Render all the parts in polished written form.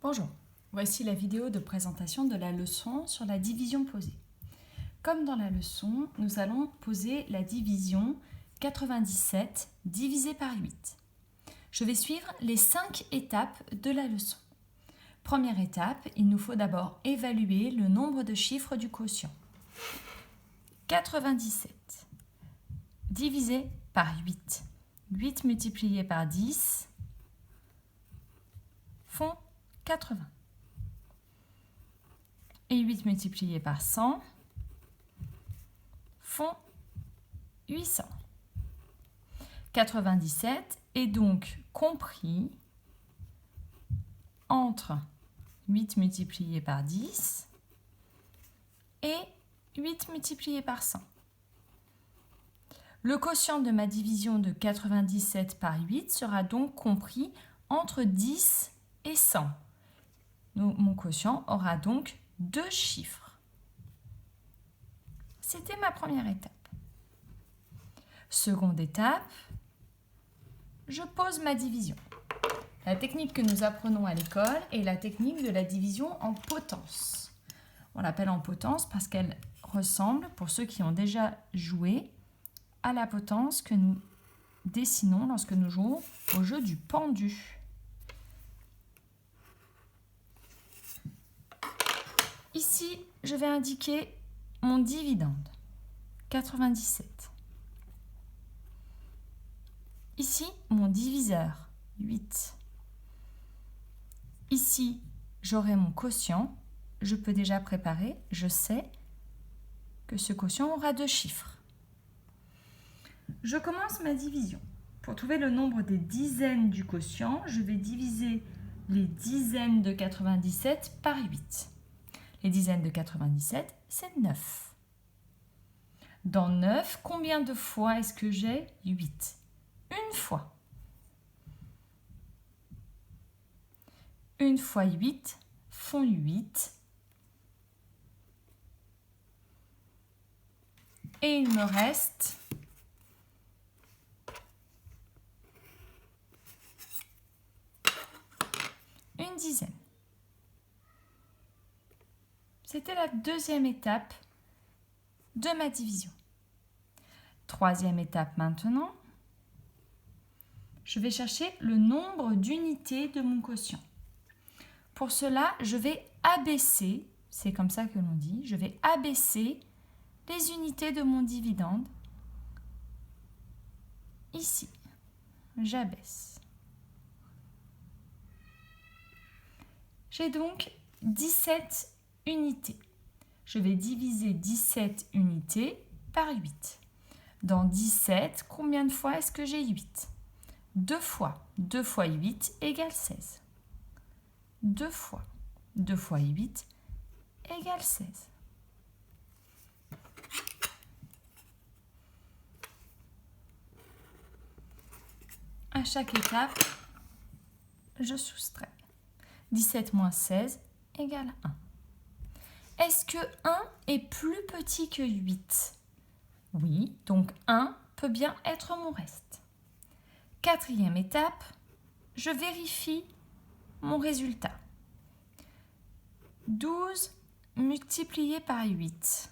Bonjour, voici la vidéo de présentation de la leçon sur la division posée. Comme dans la leçon, nous allons poser la division 97 divisé par 8. Je vais suivre les 5 étapes de la leçon. Première étape, il nous faut d'abord évaluer le nombre de chiffres du quotient. 97 divisé par 8. 8 multiplié par 10 font 80. Et 8 multiplié par 100 font 800. 97 est donc compris entre 8 multiplié par 10 et 8 multiplié par 100. Le quotient de ma division de 97 par 8 sera donc compris entre 10 et 100. Mon quotient aura donc 2 chiffres. C'était ma première étape. Seconde étape, je pose ma division. La technique que nous apprenons à l'école est la technique de la division en potence. On l'appelle en potence parce qu'elle ressemble, pour ceux qui ont déjà joué, à la potence que nous dessinons lorsque nous jouons au jeu du pendu. Ici, je vais indiquer mon dividende, 97. Ici, mon diviseur, 8. Ici, j'aurai mon quotient. Je peux déjà préparer, je sais que ce quotient aura 2 chiffres. Je commence ma division. Pour trouver le nombre des dizaines du quotient, je vais diviser les dizaines de 97 par 8. Les dizaines de 97, c'est 9. Dans 9, combien de fois est-ce que j'ai 8? Une fois. Une fois 8 font 8. Et il me reste une dizaine. C'était la deuxième étape de ma division. Troisième étape maintenant, je vais chercher le nombre d'unités de mon quotient. Pour cela, je vais abaisser, c'est comme ça que l'on dit, je vais abaisser les unités de mon dividende. Ici, j'abaisse. J'ai donc 17 unités. Je vais diviser 17 unités par 8. Dans 17, combien de fois est-ce que j'ai 8? 2 fois. 2 fois 8 égale 16. 2 fois. 2 fois 8 égale 16. À chaque étape, je soustrais. 17 moins 16 égale 1. Est-ce que 1 est plus petit que 8? Oui, donc 1 peut bien être mon reste. Quatrième étape, je vérifie mon résultat. 12 multiplié par 8.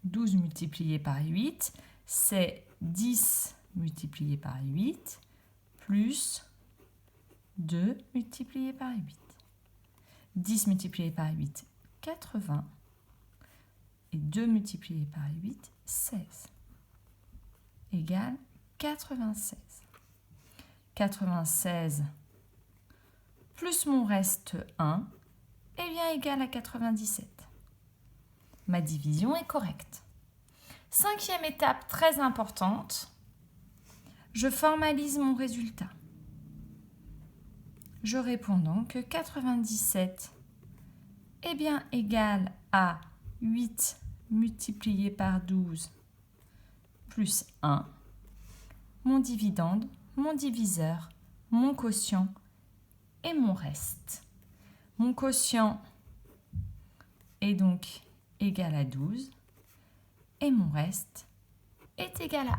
12 multiplié par 8, c'est 10 multiplié par 8 plus 2 multiplié par 8. 10 multiplié par 8, 80. Et 2 multiplié par 8, 16. Égale 96. 96 plus mon reste 1 est bien égal à 97. Ma division est correcte. Cinquième étape très importante, je formalise mon résultat. Je réponds donc que 97 est bien égal à 8 multiplié par 12 plus 1. Mon dividende, mon diviseur, mon quotient et mon reste. Mon quotient est donc égal à 12 et mon reste est égal à 1.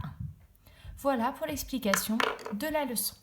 Voilà pour l'explication de la leçon.